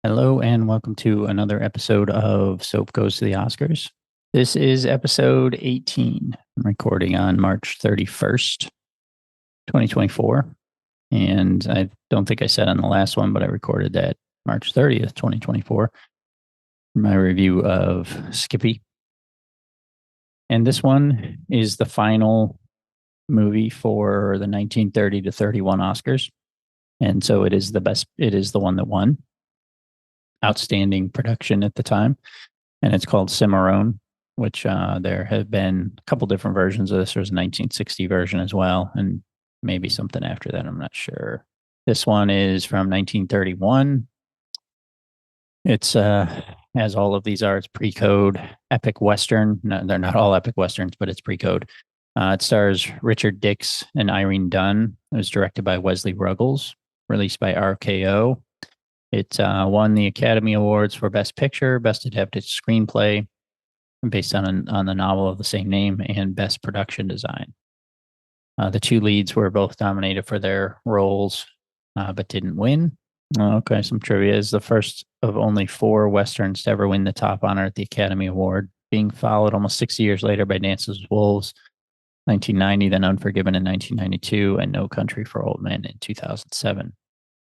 Hello and welcome to another episode of Soap Goes to the Oscars. This is episode 18. I'm recording on March 31st, 2024. And I don't think I said on the last one, but I recorded that March 30th, 2024, my review of Skippy. And this one is the final movie for the 1930 to 31 Oscars. And so it is the one that won. Outstanding production at the time, and it's called Cimarron, which there have been a couple different versions of this. There's a 1960 version as well, and maybe something after that. I'm not sure. This one is from 1931. It's as all of these are, it's pre-code epic western. No, they're not all epic westerns, but it's pre-code. It stars Richard Dix and Irene Dunne. It was directed by Wesley Ruggles, released by RKO. It won the Academy Awards for Best Picture, Best Adapted Screenplay, based on the novel of the same name, and Best Production Design. The two leads were both nominated for their roles, but didn't win. Okay, some trivia is the first of only 4 Westerns to ever win the top honor at the Academy Award, being followed almost 60 years later by Dances with Wolves, 1990, then Unforgiven in 1992, and No Country for Old Men in 2007.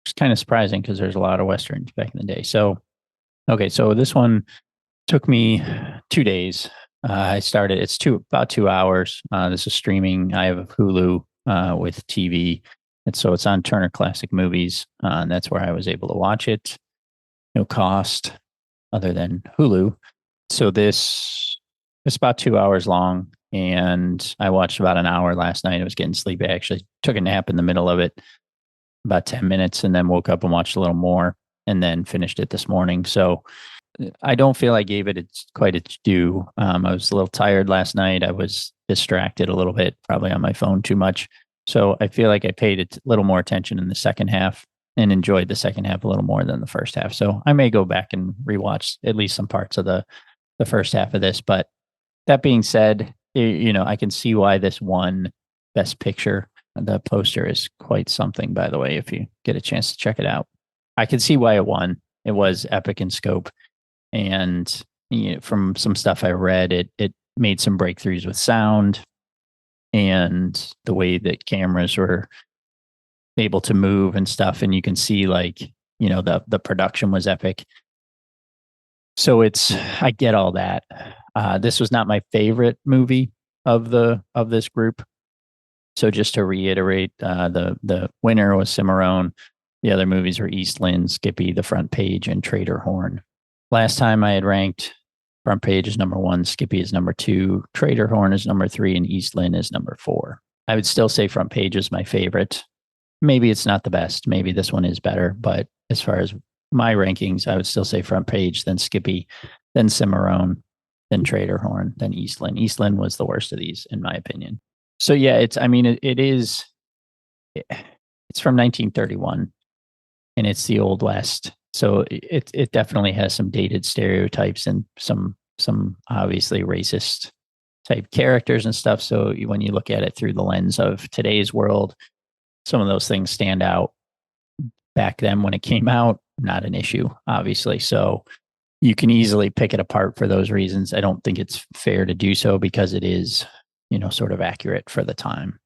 It's kind of surprising because there's a lot of Westerns back in the day. So this one took me 2 days. I started, about 2 hours. This is streaming. I have Hulu with TV. And so it's on Turner Classic Movies. And that's where I was able to watch it. No cost other than Hulu. So it's about 2 hours long. And I watched about an hour last night. I was getting sleepy. I actually took a nap in the middle of it, about 10 minutes, and then woke up and watched a little more and then finished it this morning. So I don't feel I gave it quite its due. I was a little tired last night. I was distracted a little bit, probably on my phone too much. So I feel like I paid a little more attention in the second half and enjoyed the second half a little more than the first half. So I may go back and rewatch at least some parts of the first half of this. But that being said, I can see why this won Best Picture. The poster is quite something, by the way, if you get a chance to check it out. I can see why it won. It was epic in scope. And from some stuff I read, it made some breakthroughs with sound and the way that cameras were able to move and stuff. And you can see the production was epic. So I get all that. This was not my favorite movie of this group. So just to reiterate, the winner was Cimarron. The other movies were Eastland, Skippy, The Front Page, and Trader Horn. Last time I had ranked Front Page is number 1, Skippy is number 2, Trader Horn is number 3, and Eastland is number 4. I would still say Front Page is my favorite. Maybe it's not the best. Maybe this one is better. But as far as my rankings, I would still say Front Page, then Skippy, then Cimarron, then Trader Horn, then Eastland. Eastland was the worst of these, in my opinion. So yeah, it's from 1931 and it's the Old West. So it definitely has some dated stereotypes and some obviously racist type characters and stuff. So when you look at it through the lens of today's world, some of those things stand out. Back then when it came out, not an issue, obviously. So you can easily pick it apart for those reasons. I don't think it's fair to do so because it is sort of accurate for the time.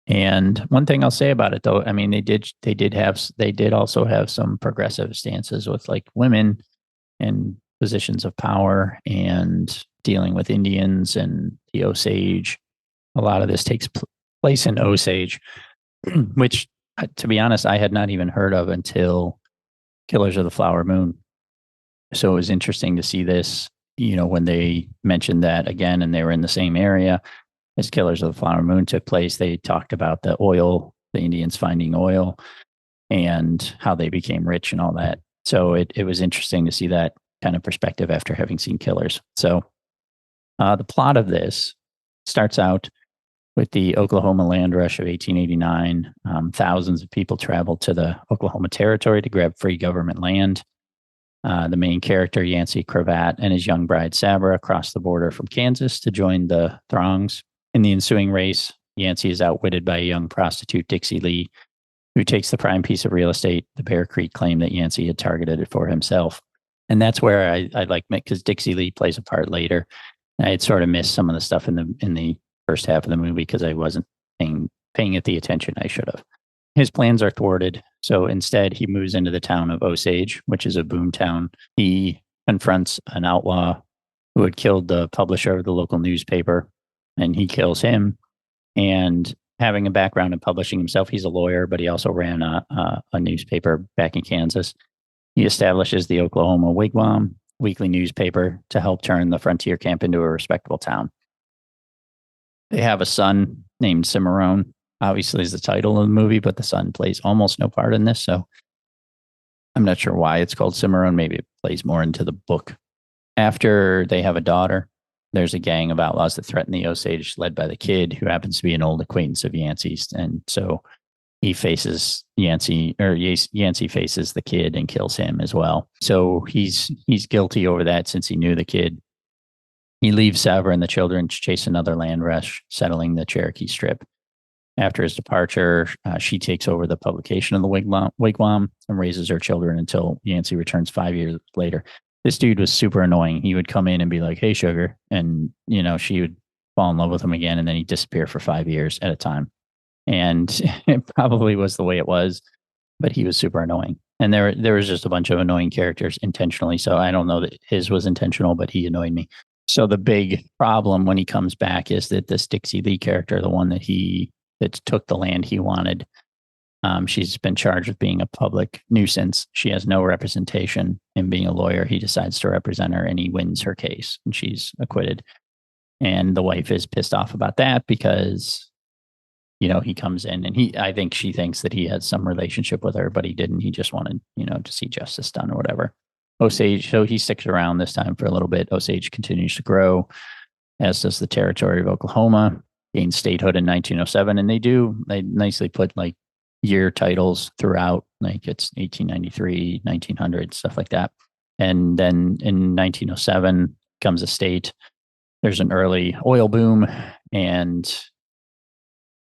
And one thing I'll say about it, though, I mean, they did also have some progressive stances with like women and positions of power and dealing with Indians and the Osage. A lot of this takes place in Osage, which, to be honest, I had not even heard of until Killers of the Flower Moon. So it was interesting to see this, when they mentioned that again, and they were in the same area as Killers of the Flower Moon took place. They talked about the Indians finding oil and how they became rich and all that. So it was interesting to see that kind of perspective after having seen Killers. So the plot of this starts out with the Oklahoma land rush of 1889. Thousands of people traveled to the Oklahoma Territory to grab free government land. The main character, Yancey Cravat, and his young bride, Sabra, crossed the border from Kansas to join the throngs. In the ensuing race, Yancey is outwitted by a young prostitute, Dixie Lee, who takes the prime piece of real estate, the Bear Creek claim that Yancey had targeted it for himself. And that's where I like, because Dixie Lee plays a part later. I had sort of missed some of the stuff in the first half of the movie because I wasn't paying it the attention I should have. His plans are thwarted. So instead, he moves into the town of Osage, which is a boom town. He confronts an outlaw who had killed the publisher of the local newspaper, and he kills him. And having a background in publishing himself, he's a lawyer, but he also ran a newspaper back in Kansas. He establishes the Oklahoma Wigwam weekly newspaper to help turn the frontier camp into a respectable town. They have a son named Cimarron, obviously is the title of the movie, but the son plays almost no part in this. So I'm not sure why it's called Cimarron. Maybe it plays more into the book. After they have a daughter, there's a gang of outlaws that threaten the Osage, led by the kid, who happens to be an old acquaintance of Yancey's. And so he faces Yancey, or Yancey faces the kid and kills him as well. So he's guilty over that since he knew the kid. He leaves Sever and the children to chase another land rush, settling the Cherokee Strip. After his departure, she takes over the publication of the Wigwam and raises her children until Yancey returns 5 years later. This dude was super annoying. He would come in and be like, "Hey, sugar," and she would fall in love with him again, and then he'd disappear for 5 years at a time. And it probably was the way it was, but he was super annoying. And there was just a bunch of annoying characters intentionally. So I don't know that his was intentional, but he annoyed me. So the big problem when he comes back is that this Dixie Lee character, the one that took the land he wanted, she's been charged with being a public nuisance. She has no representation. And being a lawyer, he decides to represent her, and he wins her case, and she's acquitted. And the wife is pissed off about that because he comes in and I think she thinks that he had some relationship with her, but he didn't. He just wanted, to see justice done or whatever. Osage, so he sticks around this time for a little bit. Osage continues to grow, as does the territory of Oklahoma, gains statehood in 1907. And they nicely put like year titles throughout, like it's 1893, 1900, stuff like that. And then in 1907 comes a state. There's an early oil boom, and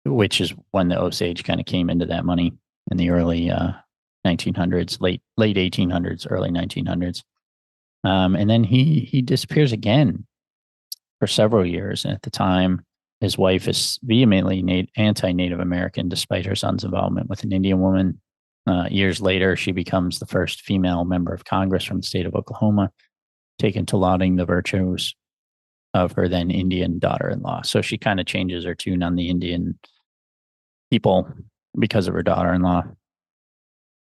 which is when the Osage kind of came into that money in the early 1900s, late 1800s, early 1900s. And then he disappears again for several years. And at the time, his wife is vehemently anti-Native American, despite her son's involvement with an Indian woman. Years later, she becomes the first female member of Congress from the state of Oklahoma, taken to lauding the virtues of her then Indian daughter-in-law. So she kind of changes her tune on the Indian people because of her daughter-in-law.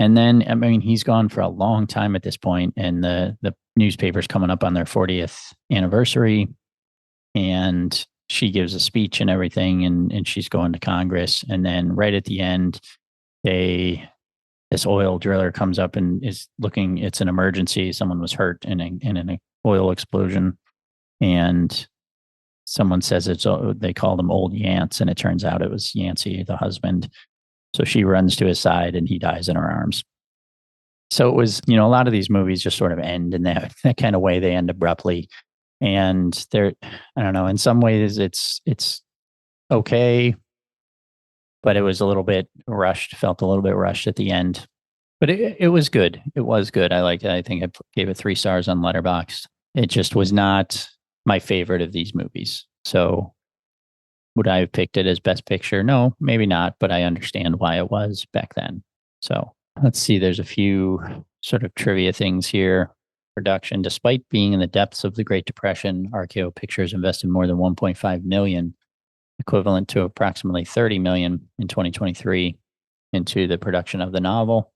And then, he's gone for a long time at this point, and the newspaper's coming up on their 40th anniversary, and she gives a speech and everything, and she's going to Congress. And then right at the end, this oil driller comes up and is looking. It's an emergency. Someone was hurt in an oil explosion, and someone says they called him Old Yance, and it turns out it was Yancey, the husband. So she runs to his side, and he dies in her arms. So it was, a lot of these movies just sort of end in that kind of way. They end abruptly, and I don't know. In some ways, it's okay, but it was a little bit rushed. Felt a little bit rushed at the end, but it was good. It was good. I liked it. I think I gave it 3 stars on Letterboxd. It just was not my favorite of these movies. So would I have picked it as Best Picture? No, maybe not, but I understand why it was back then. So let's see. There's a few sort of trivia things here. Production, despite being in the depths of the Great Depression, RKO Pictures invested more than 1.5 million, equivalent to approximately 30 million in 2023, into the production of the novel.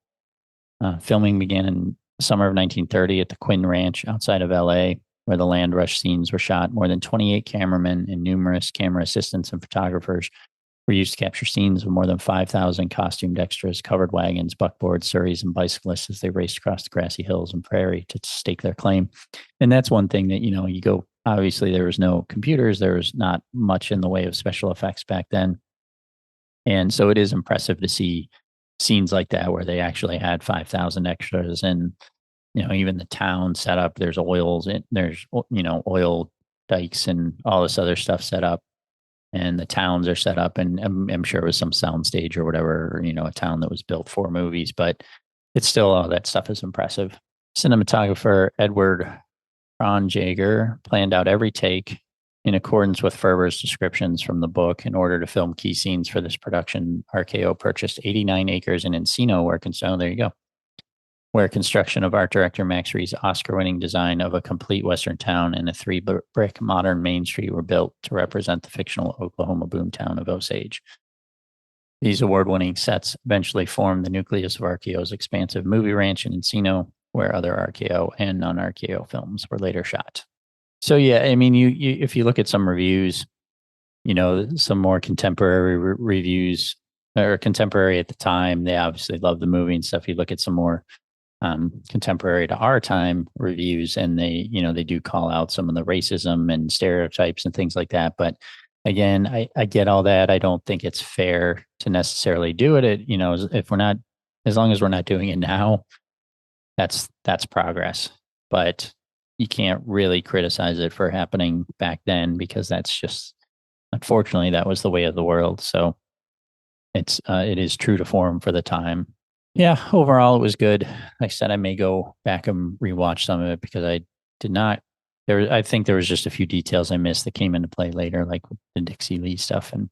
Filming began in the summer of 1930 at the Quinn Ranch outside of LA, where the land rush scenes were shot. More than 28 cameramen and numerous camera assistants and photographers were used to capture scenes of more than 5,000 costumed extras, covered wagons, buckboards, surreys, and bicyclists as they raced across the grassy hills and prairie to stake their claim. And that's one thing that, you go, obviously there was no computers. There was not much in the way of special effects back then. And so it is impressive to see scenes like that where they actually had 5,000 extras, and even the town set up. There's oils, there's oil dikes and all this other stuff set up. and the towns are set up, and I'm sure it was some soundstage or whatever, a town that was built for movies, but it's still, all that stuff is impressive. Cinematographer Edward Ronjager planned out every take in accordance with Ferber's descriptions from the book. In order to film key scenes for this production, RKO purchased 89 acres in Encino, Arkansas. There you go. Where construction of art director Max Reed's Oscar-winning design of a complete Western town and a three-brick modern Main Street were built to represent the fictional Oklahoma boomtown of Osage. These award-winning sets eventually formed the nucleus of RKO's expansive movie ranch in Encino, where other RKO and non-RKO films were later shot. So yeah, I mean, you if you look at some reviews, some more contemporary reviews, or contemporary at the time, they obviously love the movie and stuff. You look at some more contemporary to our time reviews, and they do call out some of the racism and stereotypes and things like that. But again, I get all that. I don't think it's fair to necessarily do it. If we're not, as long as we're not doing it now, that's progress. But you can't really criticize it for happening back then, because that's just, unfortunately, that was the way of the world. So it is true to form for the time. Yeah, overall it was good. Like I said, I may go back and rewatch some of it, because I did not. I think there was just a few details I missed that came into play later, like the Dixie Lee stuff and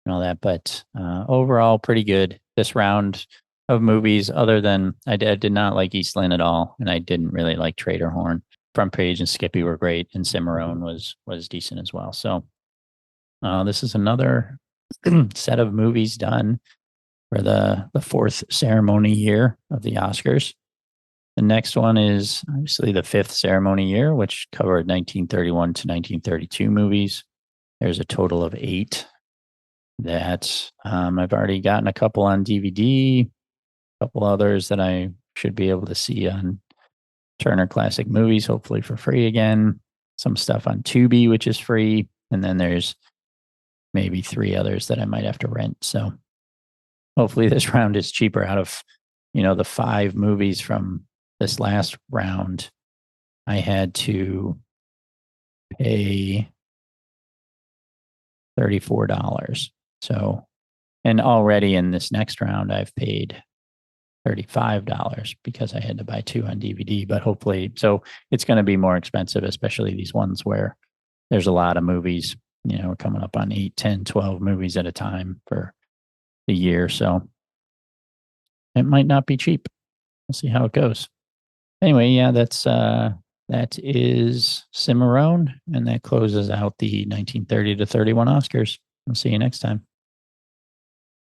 all that. But overall, pretty good this round of movies. Other than I did not like Eastland at all, and I didn't really like Trader Horn. Front Page and Skippy were great, and Cimarron was decent as well. So this is another set of movies done for the fourth ceremony year of the Oscars. The next one is obviously the fifth ceremony year, which covered 1931 to 1932 movies. There's a total of 8 that I've already gotten a couple on DVD, a couple others that I should be able to see on Turner Classic Movies, hopefully for free again. Some stuff on Tubi, which is free. And then there's maybe 3 others that I might have to rent. So hopefully this round is cheaper. Out of, the 5 movies from this last round, I had to pay $34. So, and already in this next round, I've paid $35 because I had to buy 2 on DVD. But hopefully, so it's going to be more expensive, especially these ones where there's a lot of movies, coming up on 8, 10, 12 movies at a time for the year. So it might not be cheap. We'll see how it goes. Anyway, yeah, that is Cimarron, and that closes out the 1930 to 31 Oscars. I'll see you next time.